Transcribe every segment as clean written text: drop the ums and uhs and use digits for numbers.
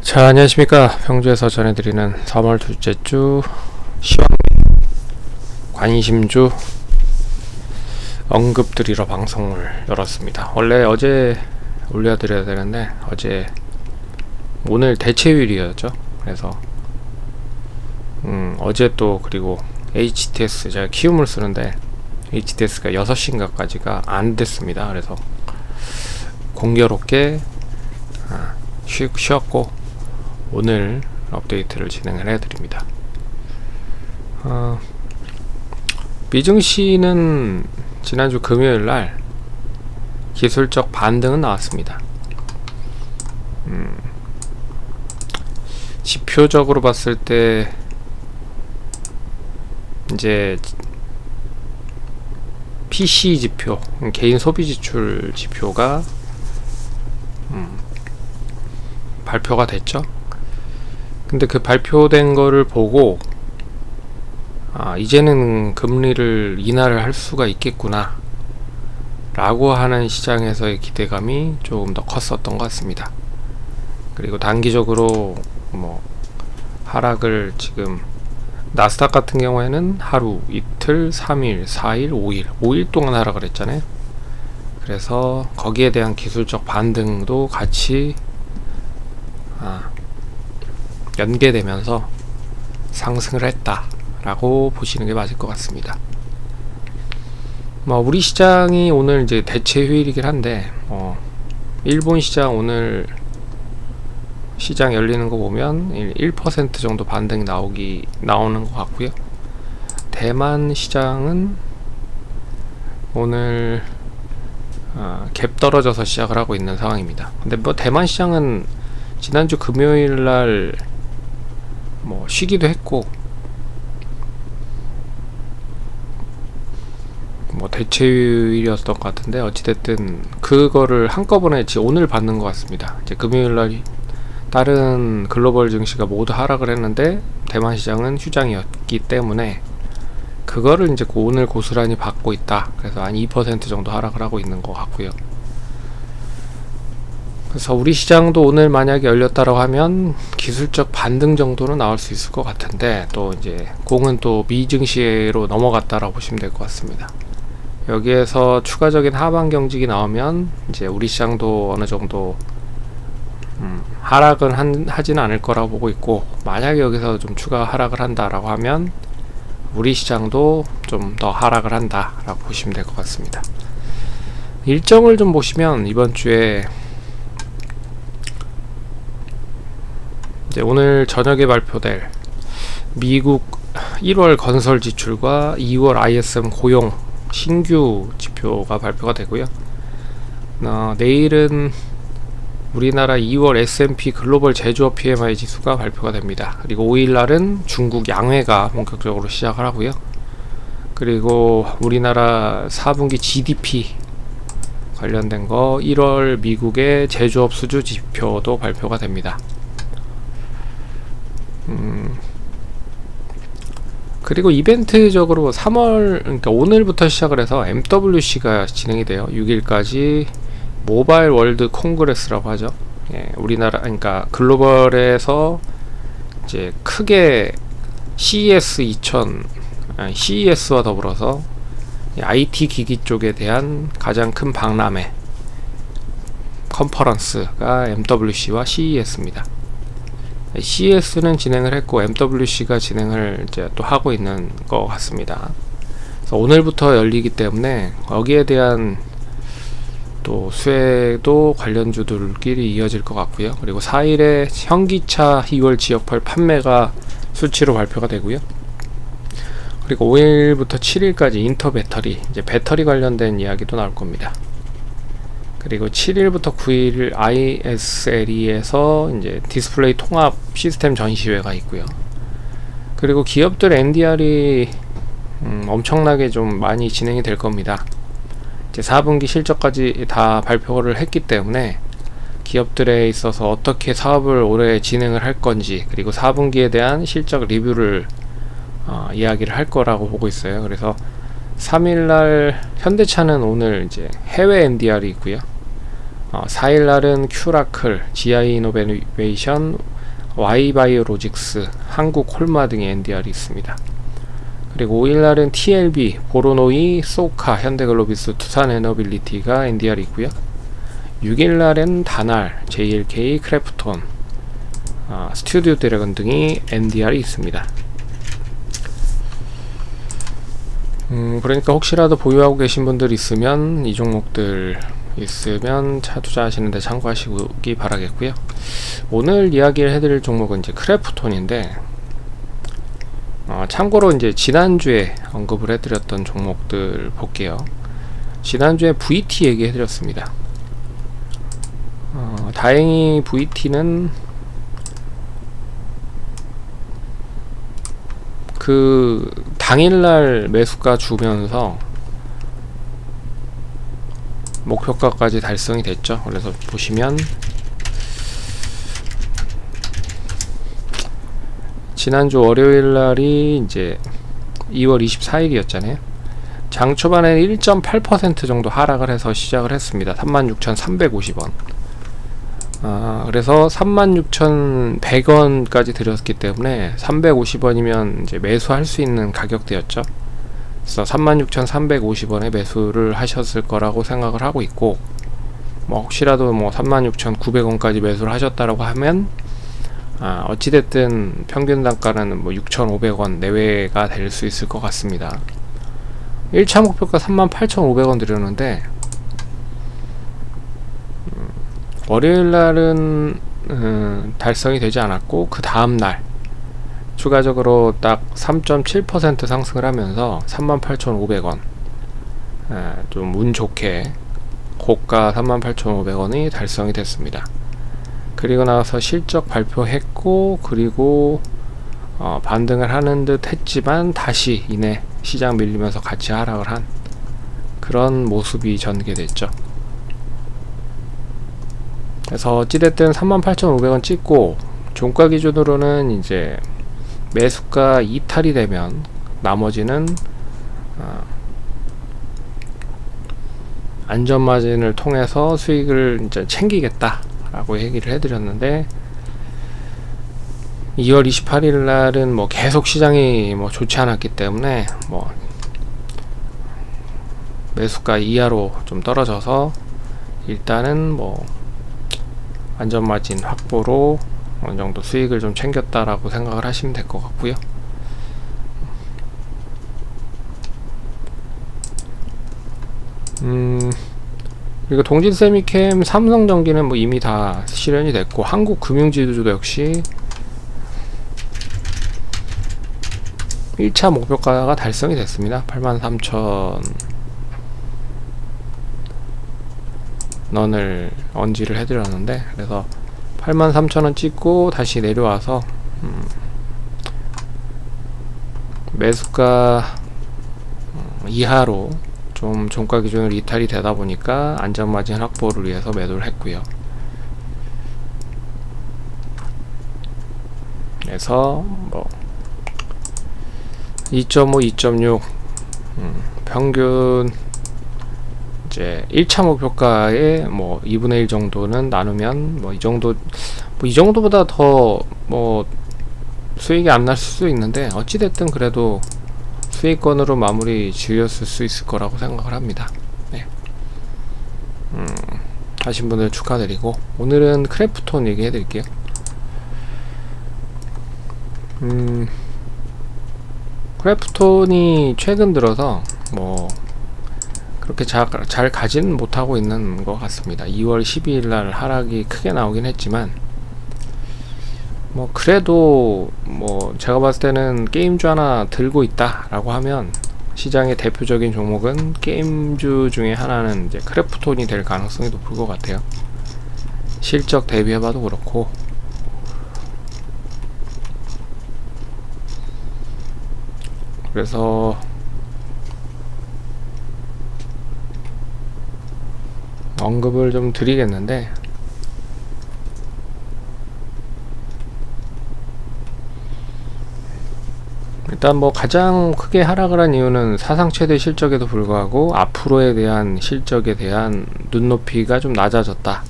자, 안녕하십니까. 평주에서 전해드리는 3월 둘째 주 시황 관심주 언급드리러 방송을 열었습니다. 원래 어제 올려드려야 되는데 오늘 대체휴일이었죠. 그래서 어제 또 그리고 HTS 제가 키움을 쓰는데 HTS가 6시인가까지가 안 됐습니다. 그래서 공교롭게 쉬었고 오늘 업데이트를 진행을 해드립니다. 미증시는 지난주 금요일날 기술적 반등은 나왔습니다. 지표적으로 봤을 때 이제 PC 지표, 개인 소비 지출 지표가 발표가 됐죠. 근데 그 발표된 거를 보고 이제는 금리를 인하를 할 수가 있겠구나 라고 하는 시장에서의 기대감이 조금 더 컸었던 것 같습니다. 그리고 단기적으로 하락을 지금 나스닥 같은 경우에는 하루, 이틀, 3일, 4일, 5일 동안 하락을 했잖아요. 그래서 거기에 대한 기술적 반등도 같이 연계되면서 상승을 했다라고 보시는 게 맞을 것 같습니다. 우리 시장이 오늘 이제 대체 휴일이긴 한데 일본 시장 오늘 시장 열리는 거 보면 1% 정도 반등이 나오는 것 같고요. 대만 시장은 오늘 갭 떨어져서 시작을 하고 있는 상황입니다. 근데 대만 시장은 지난주 금요일날 쉬기도 했고 대체휴일이었던 것 같은데 어찌됐든 그거를 한꺼번에 오늘 받는 것 같습니다. 이제 금요일날 다른 글로벌 증시가 모두 하락을 했는데 대만 시장은 휴장이었기 때문에 그거를 이제 오늘 고스란히 받고 있다. 그래서 한 2% 정도 하락을 하고 있는 것 같고요. 그래서 우리 시장도 오늘 만약에 열렸다라고 하면 기술적 반등 정도는 나올 수 있을 것 같은데 또 이제 공은 또 미증시로 넘어갔다라고 보시면 될 것 같습니다. 여기에서 추가적인 하방 경직이 나오면 이제 우리 시장도 어느 정도 하락은 하지는 않을 거라고 보고 있고, 만약에 여기서 좀 추가 하락을 한다라고 하면 우리 시장도 좀 더 하락을 한다라고 보시면 될 것 같습니다. 일정을 좀 보시면 이번 주에 이제 오늘 저녁에 발표될 미국 1월 건설 지출과 2월 ISM 고용 신규 지표가 발표가 되고요. 내일은 우리나라 2월 S&P 글로벌 제조업 PMI 지수가 발표가 됩니다. 그리고 5일날은 중국 양회가 본격적으로 시작을 하고요. 그리고 우리나라 4분기 GDP 관련된 거 1월 미국의 제조업 수주 지표도 발표가 됩니다. 그리고 이벤트적으로 3월, 그러니까 오늘부터 시작을 해서 MWC가 진행이 돼요. 6일까지 모바일 월드 콩그레스라고 하죠. 우리나라, 그러니까 글로벌에서 이제 크게 CES와 더불어서 IT 기기 쪽에 대한 가장 큰 박람회 컨퍼런스가 MWC와 CES입니다. CES는 진행을 했고 MWC가 진행을 이제 또 하고 있는 것 같습니다. 그래서 오늘부터 열리기 때문에 거기에 대한 또 수혜도 관련주들끼리 이어질 것 같고요. 그리고 4일에 현기차 2월 지역별 판매가 수치로 발표가 되고요. 그리고 5일부터 7일까지 인터 배터리, 이제 배터리 관련된 이야기도 나올 겁니다. 그리고 7일부터 9일 ISLE에서 이제 디스플레이 통합 시스템 전시회가 있고요. 그리고 기업들 NDR이 엄청나게 좀 많이 진행이 될 겁니다. 이제 4분기 실적까지 다 발표를 했기 때문에 기업들에 있어서 어떻게 사업을 올해 진행을 할 건지, 그리고 4분기에 대한 실적 리뷰를 이야기를 할 거라고 보고 있어요. 그래서 3일날 현대차는 오늘 이제 해외 NDR이 있고요. 4일날은 큐라클, GI 이노베이션, Y바이오로직스, 한국콜마 등의 NDR이 있습니다. 그리고 5일날은 TLB, 보로노이, 소카, 현대글로비스, 두산에너빌리티가 NDR이 있고요. 6일날엔 다날, JLK, 크래프톤, 스튜디오 드래곤 등이 NDR이 있습니다. 그러니까 혹시라도 보유하고 계신 분들 있으면 이 종목들 있으면 차 투자하시는데 참고하시기 바라겠고요. 오늘 이야기를 해드릴 종목은 이제 크래프톤인데, 참고로 이제 지난주에 언급을 해드렸던 종목들 볼게요. 지난주에 VT 얘기해드렸습니다. 다행히 VT는 그 당일날 매수가 주면서 목표가까지 달성이 됐죠. 그래서 보시면 지난주 월요일날이 이제 2월 24일이었잖아요. 장 초반에 1.8% 정도 하락을 해서 시작을 했습니다. 36,350원. 그래서 36,100원까지 들였기 때문에 350원이면 이제 매수할 수 있는 가격대였죠. 그래서 36,350원에 매수를 하셨을 거라고 생각을 하고 있고, 뭐 혹시라도 뭐 36,900원까지 매수를 하셨다라고 하면 어찌됐든 평균 단가는 뭐 6,500원 내외가 될 수 있을 것 같습니다. 1차 목표가 38,500원 드렸는데 월요일날은 달성이 되지 않았고, 그 다음날 추가적으로 딱 3.7% 상승을 하면서 38,500원, 좀 운 좋게 고가 38,500원이 달성이 됐습니다. 그리고 나서 실적 발표했고, 그리고 반등을 하는 듯 했지만 다시 이내 시장 밀리면서 같이 하락을 한 그런 모습이 전개됐죠. 그래서 어찌됐든 38,500원 찍고, 종가 기준으로는 이제 매수가 이탈이 되면 나머지는 안전마진을 통해서 수익을 이제 챙기겠다 라고 얘기를 해드렸는데, 2월 28일 날은 뭐 계속 시장이 뭐 좋지 않았기 때문에 뭐 매수가 이하로 좀 떨어져서 일단은 뭐 안전마진 확보로 어느 정도 수익을 좀 챙겼다라고 생각을 하시면 될 것 같고요. 그리고 동진세미캠, 삼성전기는 뭐 이미 다 실현이 됐고, 한국금융지주도 역시 1차 목표가가 달성이 됐습니다. 83,000원을 언지를 해드렸는데, 그래서 83,000원 찍고 다시 내려와서 매수가 이하로 좀 종가 기준으로 이탈이 되다 보니까 안전마진 확보를 위해서 매도를 했고요. 그래서 뭐 2.5, 2.6 평균 이제 1차 목표가의 뭐 2분의 1 정도는 나누면 뭐 이 정도, 뭐 이 정도보다 더 뭐 수익이 안 날 수도 있는데, 어찌됐든 그래도 수익권으로 마무리 지었을 수 있을 거라고 생각을 합니다. 네. 하신 분들 축하드리고, 오늘은 크래프톤 얘기해 드릴게요. 크래프톤이 최근 들어서 뭐 그렇게 잘 가진 못하고 있는 것 같습니다. 2월 12일날 하락이 크게 나오긴 했지만, 뭐 그래도 뭐 제가 봤을 때는 게임주 하나 들고 있다 라고 하면 시장의 대표적인 종목은 게임주 중에 하나는 이제 크래프톤이 될 가능성이 높을 것 같아요. 실적 대비해봐도 그렇고. 그래서 언급을 좀 드리겠는데, 일단 뭐 가장 크게 하락을 한 이유는 사상 최대 실적에도 불구하고 앞으로에 대한 실적에 대한 눈높이가 좀 낮아졌다.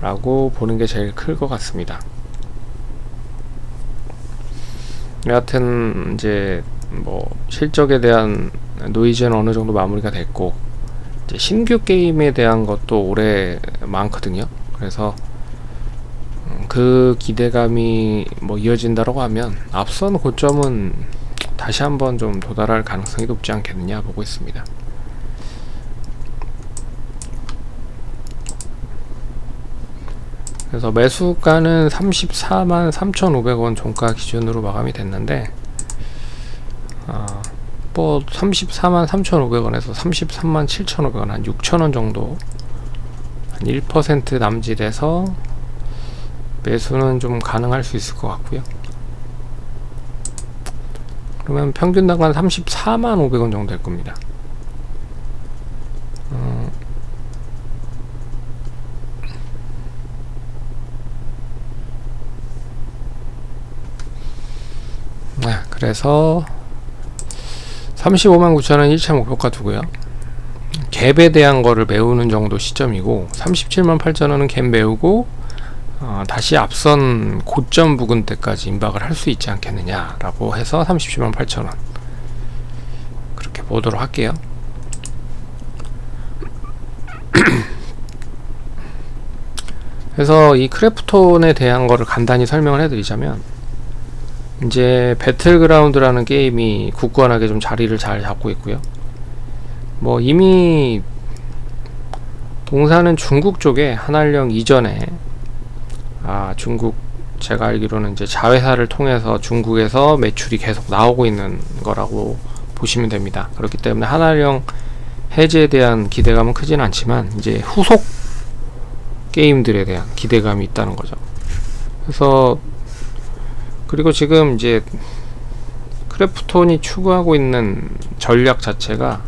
라고 보는 게 제일 클 것 같습니다. 여하튼 이제 뭐 실적에 대한 노이즈는 어느 정도 마무리가 됐고, 이제 신규 게임에 대한 것도 올해 많거든요. 그래서 그 기대감이 뭐 이어진다라고 하면 앞선 고점은 다시 한번 좀 도달할 가능성이 높지 않겠느냐 보고 있습니다. 그래서 매수가는 34만 3,500원 종가 기준으로 마감이 됐는데, 뭐 34만 3,500원에서 33만 7,500원, 한 6,000원 정도, 한 1% 남짓에서 매수는 좀 가능할 수 있을 것 같고요. 그러면 평균 단가는 34만 500원 정도 될 겁니다. 그래서 35만 9천원 1차 목표가 두고요. 갭에 대한 거를 메우는 정도 시점이고, 37만 8천원은 갭 메우고 다시 앞선 고점 부근 때까지 임박을 할 수 있지 않겠느냐 라고 해서 37만 8천원 그렇게 보도록 할게요. 그래서 이 크래프톤에 대한 거를 간단히 설명을 해드리자면, 이제 배틀그라운드라는 게임이 굳건하게 좀 자리를 잘 잡고 있고요. 뭐 이미 동사는 중국 쪽에 한알령 이전에 중국, 제가 알기로는 이제 자회사를 통해서 중국에서 매출이 계속 나오고 있는 거라고 보시면 됩니다. 그렇기 때문에 한알령 해제에 대한 기대감은 크진 않지만, 이제 후속 게임들에 대한 기대감이 있다는 거죠. 그래서 그리고 지금 이제 크래프톤이 추구하고 있는 전략 자체가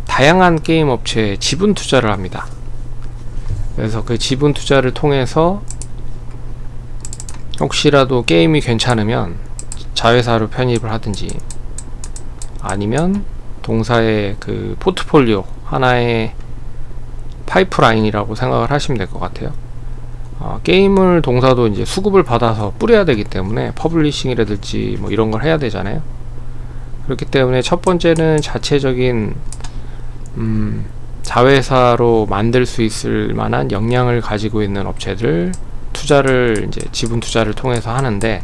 다양한 게임 업체에 지분 투자를 합니다. 그래서 그 지분 투자를 통해서 혹시라도 게임이 괜찮으면 자회사로 편입을 하든지, 아니면 동사의 그 포트폴리오 하나의 파이프라인이라고 생각을 하시면 될 것 같아요. 게임을 동사도 이제 수급을 받아서 뿌려야 되기 때문에 퍼블리싱이라든지 뭐 이런 걸 해야 되잖아요. 그렇기 때문에 첫 번째는 자체적인 자회사로 만들 수 있을 만한 역량을 가지고 있는 업체들 투자를 이제 지분 투자를 통해서 하는데,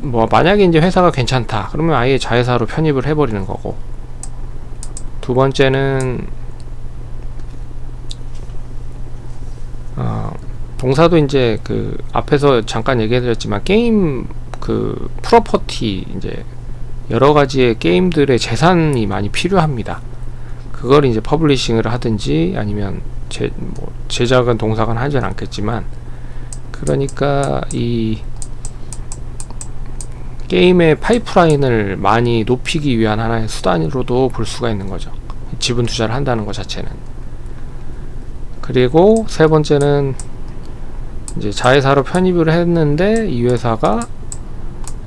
뭐 만약에 이제 회사가 괜찮다 그러면 아예 자회사로 편입을 해버리는 거고, 두 번째는 동사도 이제 그 앞에서 잠깐 얘기해드렸지만, 게임 그 프로퍼티, 이제 여러 가지의 게임들의 재산이 많이 필요합니다. 그걸 이제 퍼블리싱을 하든지 아니면 제작은 동사가 하진 않겠지만, 그러니까 이 게임의 파이프라인을 많이 높이기 위한 하나의 수단으로도 볼 수가 있는 거죠. 지분 투자를 한다는 것 자체는. 그리고 세 번째는 이제 자회사로 편입을 했는데 이 회사가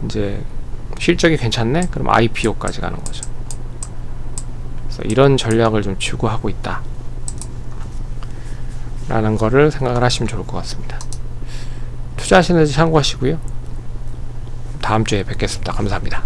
이제 실적이 괜찮네? 그럼 IPO까지 가는 거죠. 그래서 이런 전략을 좀 추구하고 있다 라는 거를 생각을 하시면 좋을 것 같습니다. 투자하시는지 참고하시고요. 다음 주에 뵙겠습니다. 감사합니다.